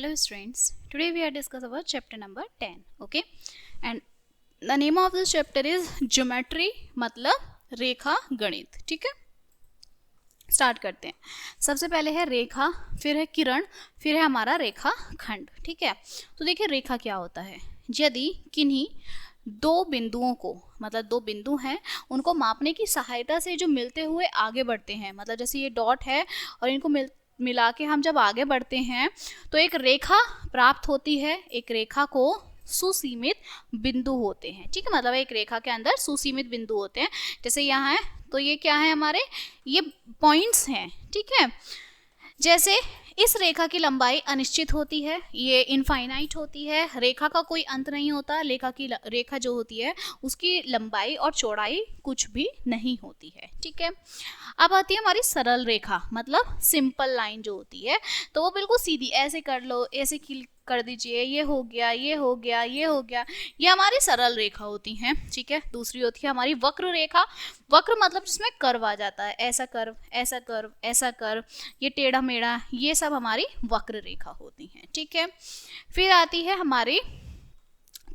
Hello students, today we are discuss about chapter number 10. Okay, and the name of this chapter is Geometry, मतलब रेखा गणित. ठीक है, start करते हैं. सबसे पहले है रेखा, फिर है किरण, फिर है हमारा रेखा खंड. ठीक है, तो देखिए रेखा क्या होता है. यदि किन्हीं दो बिंदुओं को, मतलब दो बिंदु हैं, उनको मापने की सहायता से जो मिलते हुए आगे बढ़ते हैं, मतलब जैसे ये डॉट है और इनको मिला के हम जब आगे बढ़ते हैं तो एक रेखा प्राप्त होती है. एक रेखा को सुसीमित बिंदु होते हैं. ठीक है, मतलब एक रेखा के अंदर सुसीमित बिंदु होते हैं. जैसे यहाँ है तो ये क्या है, हमारे ये पॉइंट्स हैं. ठीक है, जैसे इस रेखा की लंबाई अनिश्चित होती है, ये इनफाइनाइट होती है, रेखा का कोई अंत नहीं होता. रेखा जो होती है उसकी लंबाई और चौड़ाई कुछ भी नहीं होती है. ठीक है, अब आती है हमारी सरल रेखा, मतलब सिंपल लाइन जो होती है, तो वो बिल्कुल सीधी ऐसे कर लो, ऐसे कर दीजिए, ये हो गया, ये हो गया, ये हो गया, ये हमारी सरल रेखा होती हैं. ठीक है, दूसरी होती है हमारी वक्र रेखा. वक्र मतलब जिसमें कर्व आ जाता है, ऐसा कर्व, ऐसा कर्व, ऐसा कर्व, ये टेढ़ा मेढ़ा, ये सब हमारी वक्र रेखा होती हैं. ठीक है, फिर आती है हमारी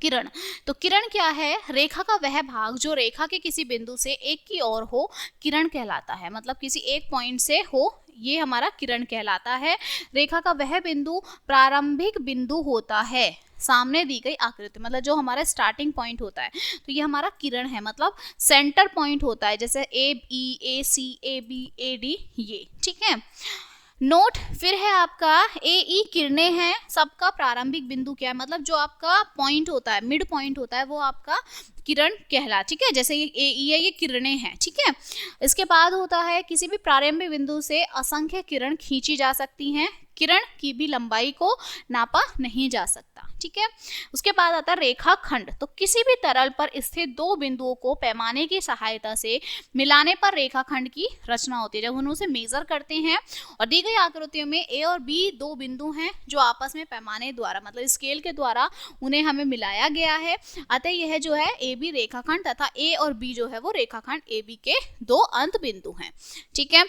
किरण. तो किरण क्या है, रेखा का वह भाग जो रेखा के किसी बिंदु से एक की ओर हो, किरण कहलाता है. मतलब किसी एक पॉइंट से हो, ये हमारा किरण कहलाता है. रेखा का वह बिंदु प्रारंभिक बिंदु होता है सामने दी गई आकृति, मतलब जो हमारा स्टार्टिंग पॉइंट होता है, तो ये हमारा किरण है, मतलब सेंटर पॉइंट होता है. जैसे ए ई, ए सी, ए बी, ए डी, ये. ठीक है, नोट फिर है आपका ए ई किरणें हैं. सबका प्रारंभिक बिंदु क्या है, मतलब जो आपका पॉइंट होता है, मिड पॉइंट होता है, वो आपका किरण कहला. ठीक है, जैसे ये ए ई है, ये किरणें हैं. ठीक है, इसके बाद होता है किसी भी प्रारंभिक बिंदु से असंख्य किरण खींची जा सकती हैं. किरण की भी लंबाई को नापा नहीं जा सकता. ठीक है, उसके बाद आता है रेखा खंड. तो किसी भी तरल पर स्थित दो बिंदुओं को पैमाने की सहायता से मिलाने पर रेखा खंड की रचना होती है. जब हम उसे मेजर करते हैं और दी गई आकृतियों में ए और बी दो बिंदु हैं जो आपस में पैमाने द्वारा, मतलब स्केल के द्वारा उन्हें हमें मिलाया गया है, अतः यह जो है ए बी रेखाखंड तथा ए और बी जो है वो रेखाखंड ए बी के दो अंत बिंदु हैं. ठीक है,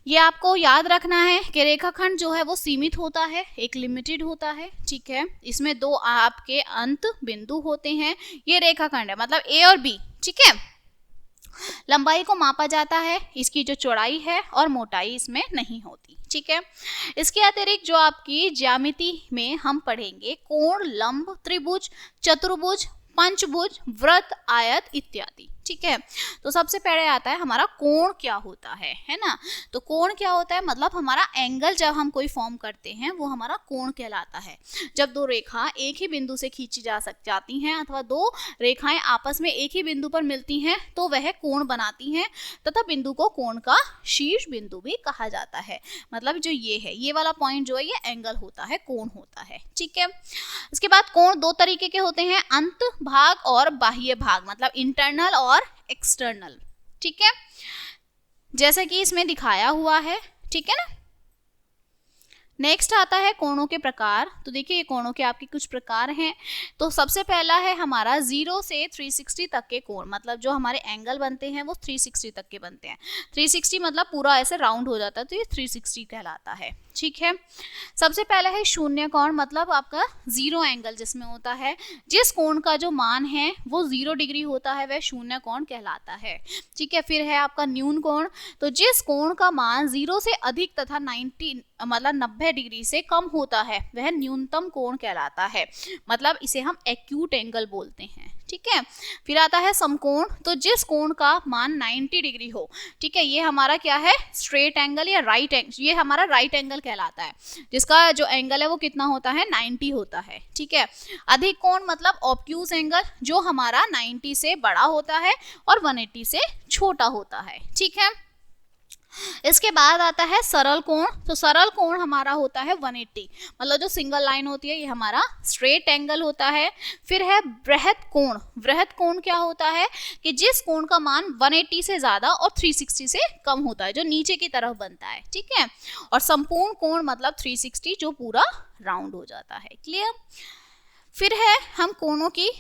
ये आपको याद रखना है कि रेखाखंड जो है वो सीमित होता है, एक लिमिटेड होता है. ठीक है, इसमें दो आपके अंत बिंदु होते हैं. ये रेखाखंड है, मतलब ए और बी. ठीक है, लंबाई को मापा जाता है, इसकी जो चौड़ाई है और मोटाई इसमें नहीं होती. ठीक है, इसके अतिरिक्त जो आपकी ज्यामिति में हम पढ़ेंगे कोण, लंब, त्रिभुज, चतुर्भुज, पंचभुज, वृत्त, आयत इत्यादि. ठीक है, तो सबसे पहले आता है हमारा कोण क्या होता है ना. तो कोण क्या होता है, मतलब हमारा एंगल जब हम कोई फॉर्म करते हैं वो हमारा कोण कहलाता है. जब दो रेखा एक ही बिंदु से खींची जाती हैं अथवा दो रेखाएं आपस में एक ही बिंदु पर मिलती हैं तो वह कोण बनाती हैं, तथा बिंदु को कोण का शीर्ष बिंदु भी कहा जाता है. मतलब जो ये है, ये वाला पॉइंट जो है ये एंगल होता है, कोण होता है. ठीक है, इसके बाद कोण दो तरीके के होते हैं, अंत भाग और बाह्य भाग, मतलब इंटरनल और एक्सटर्नल. ठीक है, जैसा कि इसमें दिखाया हुआ है. ठीक है ना. नेक्स्ट आता है कोणों के प्रकार. तो देखिए ये कोणों के आपके कुछ प्रकार हैं. तो सबसे पहला है हमारा 0 से 360 तक के कोण, मतलब जो हमारे एंगल बनते हैं वो 360 तक के बनते हैं. 360 मतलब पूरा ऐसे राउंड हो जाता है, तो ये 360 कहलाता है. ठीक है, सबसे पहला है शून्य कोण, मतलब आपका जीरो एंगल जिसमें होता है, जिस कोण का जो मान है वो 0 डिग्री होता है, वह शून्य कोण कहलाता है. ठीक है, फिर है आपका न्यून कोण. तो जिस कोण का मान 0 से अधिक तथा 90 मतलब 90 डिग्री से कम होता है वह न्यूनतम कोण कहलाता है, मतलब इसे हम एक्यूट एंगल बोलते हैं. ठीक है, फिर आता है समकोण. तो जिस कोण का मान 90 डिग्री हो, ठीक है, ये हमारा क्या है, स्ट्रेट एंगल या राइट एंगल, ये हमारा राइट एंगल कहलाता है, जिसका जो एंगल है वो कितना होता है, 90 होता है. ठीक है, अधिक कोण मतलब ऑब्ट्यूज एंगल, जो हमारा 90 से बड़ा होता है और 180 से छोटा होता है. ठीक है, इसके बाद आता है सरल कोण. तो सरल कोण हमारा होता है 180, मतलब जो सिंगल लाइन होती है ये हमारा स्ट्रेट एंगल होता है. फिर है बृहत कोण. बृहत कोण क्या होता है कि जिस कोण का मान 180 से ज्यादा और 360 से कम होता है, जो नीचे की तरफ बनता है. ठीक है, और संपूर्ण कोण मतलब 360 जो पूरा राउंड हो जाता है. क्लियर. फिर है हम कोणों की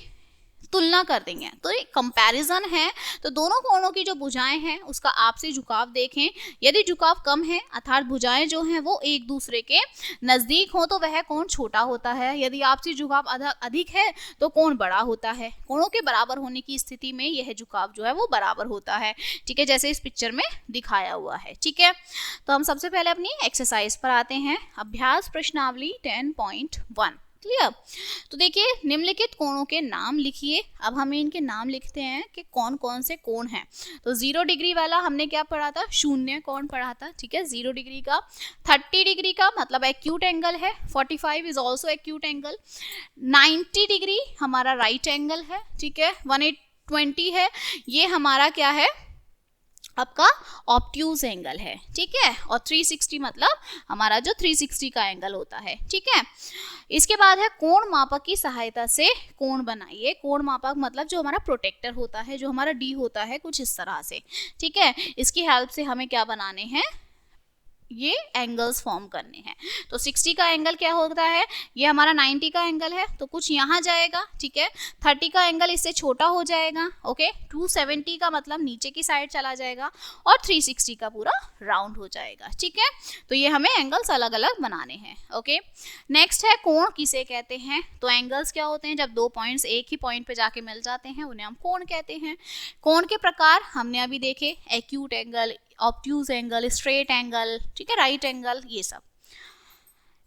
तुलना कर देंगे। तो ये कंपैरिजन है, तो दोनों कोणों की जो भुजाएं हैं उसका आपसी झुकाव देखें। यदि झुकाव कम है अर्थात भुजाएं जो हैं वो एक दूसरे के नजदीक हो तो वह कोण छोटा होता है। यदि आपसी झुकाव अधिक है तो कोण बड़ा होता है। कोणों के बराबर होने की स्थिति में यह झुकाव जो है वो बराबर होता है। ठीक है, जैसे इस पिक्चर में दिखाया हुआ है। ठीक है, तो हम सबसे पहले अपनी एक्सरसाइज पर आते हैं। अभ्यास प्रश्नावली 10.1 क्लियर। तो देखिए, निम्नलिखित कोणों के नाम लिखिए। अब हमें इनके नाम लिखते हैं कि कौन कौन से कोण हैं। तो 0 डिग्री वाला हमने क्या पढ़ा था, शून्य कोण पढ़ा था। ठीक है, 0 डिग्री का। 30 डिग्री का मतलब एक्यूट एंगल है। 45 is also acute angle. 90 degree हमारा राइट एंगल है। ठीक है, 120 है, ये हमारा क्या है, आपका ऑब्ट्यूज एंगल है। ठीक है, और 360 मतलब हमारा जो 360 का एंगल होता है। ठीक है, इसके बाद है कोण मापक की सहायता से कोण बनाइए। कोण मापक मतलब जो हमारा प्रोटेक्टर होता है, जो हमारा डी होता है, कुछ इस तरह से। ठीक है, इसकी हेल्प से हमें क्या बनाने हैं, ये एंगल्स फॉर्म करने हैं। तो 60 का एंगल क्या होता है, ये हमारा 90 का एंगल है, तो कुछ यहाँ जाएगा। ठीक है, 30 का एंगल इससे छोटा हो जाएगा। ओके, 270 का मतलब नीचे की साइड चला जाएगा, और 360 का पूरा राउंड हो जाएगा। ठीक है, तो ये हमें एंगल्स अलग अलग बनाने हैं। ओके, नेक्स्ट है कोण किसे कहते हैं। तो एंगल्स क्या होते हैं, जब दो पॉइंट्स एक ही पॉइंट पे जाके मिल जाते हैं उन्हें हम कोण कहते हैं। कोण के प्रकार हमने अभी देखे, acute angle, obtuse angle, straight angle, ठीक है, राइट एंगल, ये सब।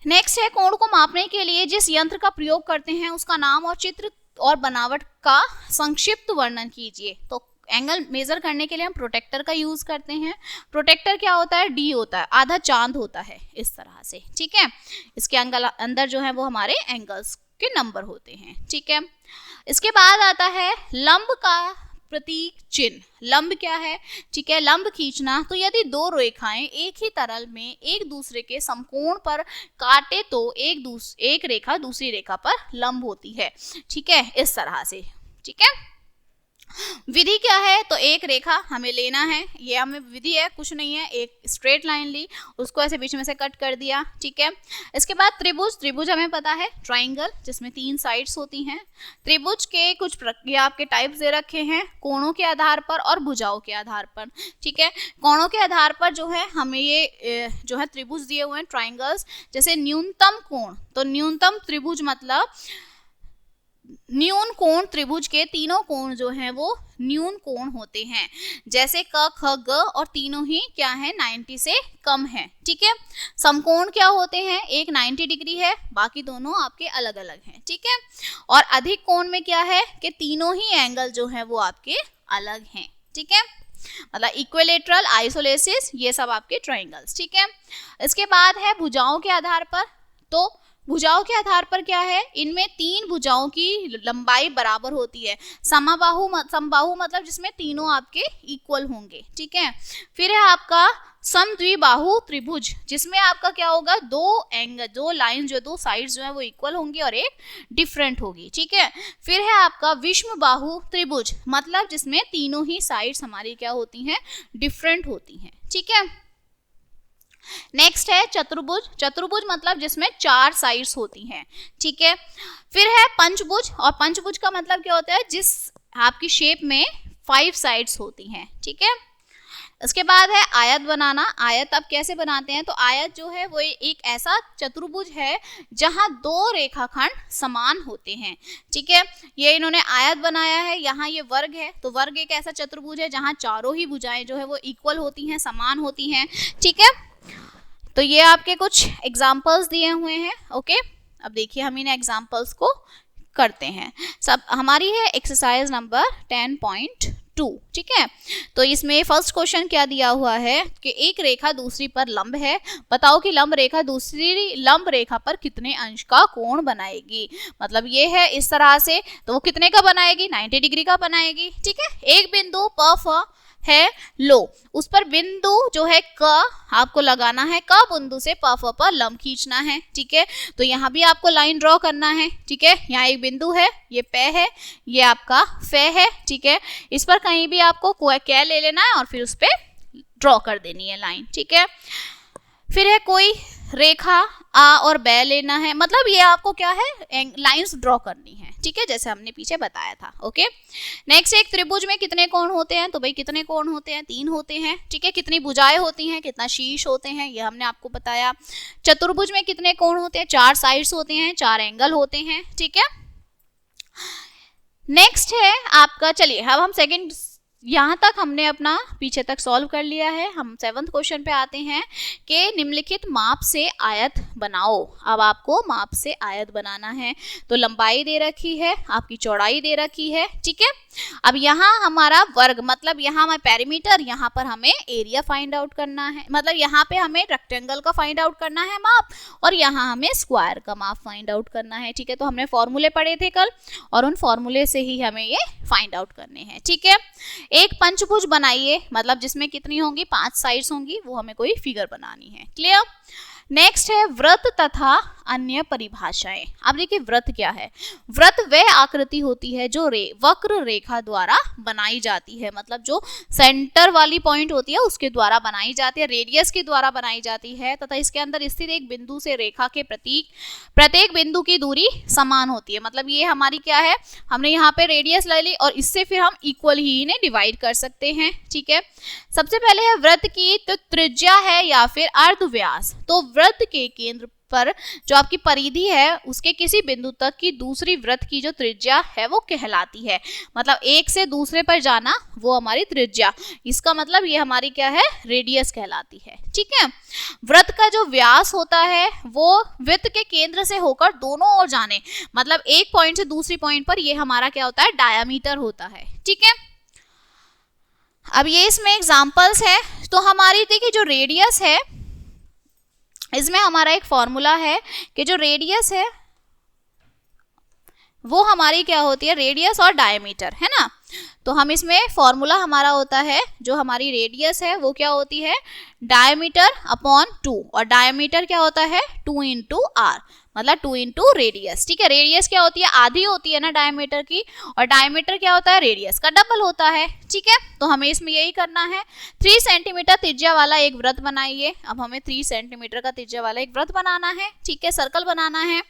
नेक्स्ट है कोण को मापने के लिए जिस यंत्र का प्रयोग करते हैं उसका नाम और चित्र और बनावट का संक्षिप्त वर्णन कीजिए। तो एंगल मेजर करने के लिए हम प्रोटेक्टर का यूज करते हैं। प्रोटेक्टर क्या होता है, डी होता है, आधा चांद होता है इस तरह से। ठीक है, इसके अंदर जो है वो हमारे एंगल्स के नंबर होते हैं। ठीक है, इसके बाद आता है लंब का प्रतीक चिन्ह। लंब क्या है, ठीक है, लंब खींचना। तो यदि दो रेखाएं एक ही तरल में एक दूसरे के समकोण पर काटे तो एक रेखा दूसरी रेखा पर लंब होती है। ठीक है, इस तरह से। ठीक है, विधि क्या है, तो एक रेखा हमें लेना है, ये हमें विधि है, कुछ नहीं है, एक स्ट्रेट लाइन ली, उसको ऐसे बीच में से कट कर दिया। ठीक है, इसके बाद त्रिभुज। त्रिभुज हमें पता है ट्राइंगल, जिसमें 3 साइड्स होती हैं। त्रिभुज के कुछ प्रक्रिया आपके टाइप्स दे रखे हैं, कोणों के आधार पर और भुजाओं के आधार पर। ठीक है, कोणों के आधार पर जो है हमें ये जो है त्रिभुज दिए हुए हैं, ट्राइंगल्स। जैसे न्यूनतम कोण, तो न्यूनतम त्रिभुज मतलब न्यून कोण त्रिभुज के तीनों कोण जो हैं वो न्यून कोण होते हैं। जैसे क, ख, ग, और तीनों ही क्या है, 90 से कम है। ठीक है, समकोण क्या होते हैं, एक 90 डिग्री है, बाकी दोनों आपके अलग अलग हैं। ठीक है, और अधिक कोण में क्या है कि तीनों ही एंगल जो है वो आपके अलग हैं। ठीक है, मतलब इक्विलेटरल, आइसोलेसिस, ये सब आपके ट्राइंगल्स। ठीक है, इसके बाद है भुजाओं के आधार पर। तो भुजाओं के आधार पर क्या है, इनमें 3 भुजाओं की लंबाई बराबर होती है। समबाहु मतलब जिसमें तीनों आपके इक्वल होंगे। ठीक है, फिर है आपका समद्विबाहु त्रिभुज, जिसमें आपका क्या होगा, दो लाइन जो, 2 साइड्स जो है वो इक्वल होंगी और एक डिफरेंट होगी। ठीक है, फिर है आपका विषमबाहु त्रिभुज, मतलब जिसमें तीनों ही साइड्स हमारी क्या होती हैं, डिफरेंट होती हैं। ठीक है, नेक्स्ट है चतुर्भुज। चतुर्भुज मतलब जिसमें 4 साइड्स होती हैं। ठीक है, फिर है पंचभुज, और पंचभुज का मतलब क्या होता है, जिस आपकी शेप में 5 साइड्स होती हैं। ठीक है, इसके बाद है आयत बनाना। आयत अब कैसे बनाते हैं, तो आयत जो है वो एक ऐसा चतुर्भुज है जहां 2 रेखाखंड समान होते हैं। ठीक है, ये इन्होंने आयत बनाया है, यहाँ ये वर्ग है, तो वर्ग एक ऐसा चतुर्भुज है जहां चारों ही भुजाएं जो है वो इक्वल होती हैं, समान होती हैं। ठीक है, तो ये आपके कुछ एग्जाम्पल्स दिए हुए हैं। ओके, अब देखिए हम इन एग्जाम्पल्स को करते हैं। सब हमारी है एक्सरसाइज नंबर 10.2। ठीक है, तो इसमें फर्स्ट क्वेश्चन क्या दिया हुआ है कि एक रेखा दूसरी पर लंब है, बताओ कि लंब रेखा दूसरी लंब रेखा पर कितने अंश का कोण बनाएगी। मतलब ये है इस तरह से, तो वो कितने का बनाएगी, 90 डिग्री का बनाएगी। ठीक है, एक बिंदु प फ है लो, उस पर बिंदु जो है क आपको लगाना है, क बिंदु से प फ पर लंब खींचना है। ठीक है, तो यहाँ भी आपको लाइन ड्रॉ करना है। ठीक है, यहाँ एक बिंदु है, ये पे है, ये आपका फे है। ठीक है, इस पर कहीं भी आपको क्या ले लेना है और फिर उस पर ड्रॉ कर देनी है लाइन। ठीक है, फिर है कोई रेखा आ और बै लेना है, मतलब ये आपको क्या है लाइंस ड्रॉ करनी है, ठीक है, जैसे हमने पीछे बताया था। ओके, नेक्स्ट एक त्रिभुज में कितने कोण होते हैं, तो भाई कितने कोण होते हैं, 3 होते हैं, ठीक है। कितनी भुजाएं होती हैं, कितना शीर्ष होते हैं, ये हमने आपको बताया। चतुर्भुज में कितने कोण होते हैं, 4 साइड्स होते हैं, 4 एंगल होते हैं, ठीक है। नेक्स्ट है आपका, चलिए अब हम सेकंड, यहाँ तक हमने अपना पीछे तक सॉल्व कर लिया है। हम 7th क्वेश्चन पे आते हैं कि निम्नलिखित माप से आयत बनाओ। अब आपको माप से आयत बनाना है, तो लंबाई दे रखी है, आपकी चौड़ाई दे रखी है, ठीक है। अब यहाँ हमारा वर्ग, मतलब यहाँ हमें पेरीमीटर, यहाँ पर हमें एरिया फाइंड आउट करना है, मतलब यहाँ पे हमें रेक्टेंगल का फाइंड आउट करना है माप, और यहाँ हमें स्क्वायर का माप फाइंड आउट करना है, ठीक है। तो हमने फॉर्मूले पढ़े थे कल, और उन फॉर्मूले से ही हमें ये फाइंड आउट करने हैं, ठीक है। एक पंचभुज बनाइए, मतलब जिसमें कितनी होंगी, 5 साइड्स होंगी, वो हमें कोई फिगर बनानी है, क्लियर। नेक्स्ट है व्रत तथा अन्य परिभाषाएं। अब देखिए व्रत क्या है, व्रत वह आकृति होती है जो वक्र रेखा द्वारा बनाई जाती है, मतलब जो सेंटर वाली पॉइंट होती है उसके द्वारा बनाई जाती है, रेडियस के द्वारा बनाई जाती है, तथा इसके अंदर स्थित एक बिंदु से रेखा के प्रत्येक बिंदु की दूरी समान होती है। मतलब ये हमारी क्या है, हमने यहाँ पे रेडियस ले ली और इससे फिर हम इक्वल ही इन्हें डिवाइड कर सकते हैं, ठीक है। सबसे पहले है व्रत की तो त्रिज्या है या फिर अर्धव्यास। तो व्रत के केंद्र पर जो आपकी परिधि है उसके किसी बिंदु तक की दूसरी वृत्त की जो त्रिज्या है वो कहलाती है, मतलब एक से दूसरे पर जाना वो हमारी त्रिज्या, इसका मतलब ये हमारी क्या है, रेडियस कहलाती है, ठीक है। वृत्त का जो व्यास होता है वो वृत्त के केंद्र से होकर दोनों ओर जाने, मतलब एक पॉइंट से दूसरी पॉइंट पर, ये हमारा क्या होता है, डायामीटर होता है, ठीक है। अब ये इसमें एग्जांपल्स है, तो हमारी देखिए जो रेडियस है इसमें हमारा एक फॉर्मूला है कि जो रेडियस है वो हमारी क्या होती है, रेडियस और डायमीटर, है ना। तो हम इसमें फॉर्मूला हमारा होता है, जो हमारी रेडियस है वो क्या होती है, डायमीटर अपॉन 2, और डायमीटर क्या होता है, 2 इंटू आर, मतलब 2 इंटू रेडियस, ठीक है। रेडियस क्या होती है, आधी होती है ना डायमीटर की, और डायमीटर क्या होता है, रेडियस का डबल होता है, ठीक है। तो हमें इसमें यही करना है। 3 सेंटीमीटर त्रिज्या वाला एक वृत्त बनाइए। अब हमें 3 सेंटीमीटर का त्रिज्या वाला एक वृत्त बनाना है, ठीक है, सर्कल बनाना है।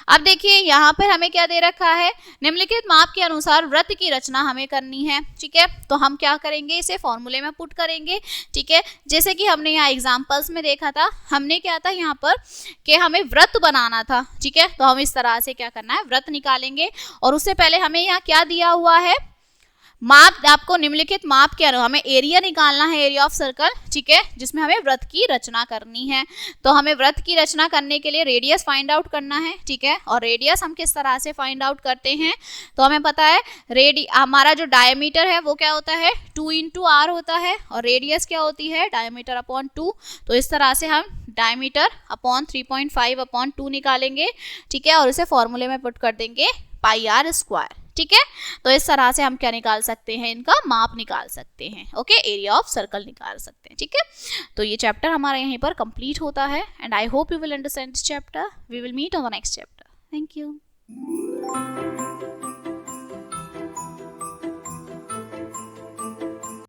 अब देखिए यहाँ पर हमें क्या दे रखा है, निम्नलिखित माप के अनुसार वृत्त की रचना हमें करनी है, ठीक है। तो हम क्या करेंगे, इसे फॉर्मूले में पुट करेंगे, ठीक है। जैसे कि हमने यहाँ एग्जांपल्स में देखा था, हमने क्या था यहाँ पर कि हमें वृत्त बनाना था, ठीक है। तो हम इस तरह से क्या करना है, वृत्त निकालेंगे, और उससे पहले हमें यहाँ क्या दिया हुआ है, माप, आपको निम्नलिखित माप के अनुसार हमें एरिया निकालना है, एरिया ऑफ सर्कल, ठीक है, जिसमें हमें वृत्त की रचना करनी है। तो हमें वृत्त की रचना करने के लिए रेडियस फाइंड आउट करना है, ठीक है। और रेडियस हम किस तरह से फाइंड आउट करते हैं, तो हमें पता है हमारा जो डायमीटर है वो क्या होता है, 2 इंटू आर होता है, और रेडियस क्या होती है, डायमीटर अपॉन 2। तो इस तरह से हम डायमीटर अपॉन 3.5 अपॉन 2 निकालेंगे, ठीक है, और इसे फॉर्मूले में पुट कर देंगे पाई आर स्क्वायर, ठीक है। तो इस तरह से हम क्या निकाल सकते हैं, इनका माप निकाल सकते हैं, ओके, एरिया ऑफ सर्कल निकाल सकते हैं, ठीक है। तो ये चैप्टर हमारा यहीं पर कंप्लीट होता है, and I hope you will understand this chapter. We will meet on the next chapter. Thank you.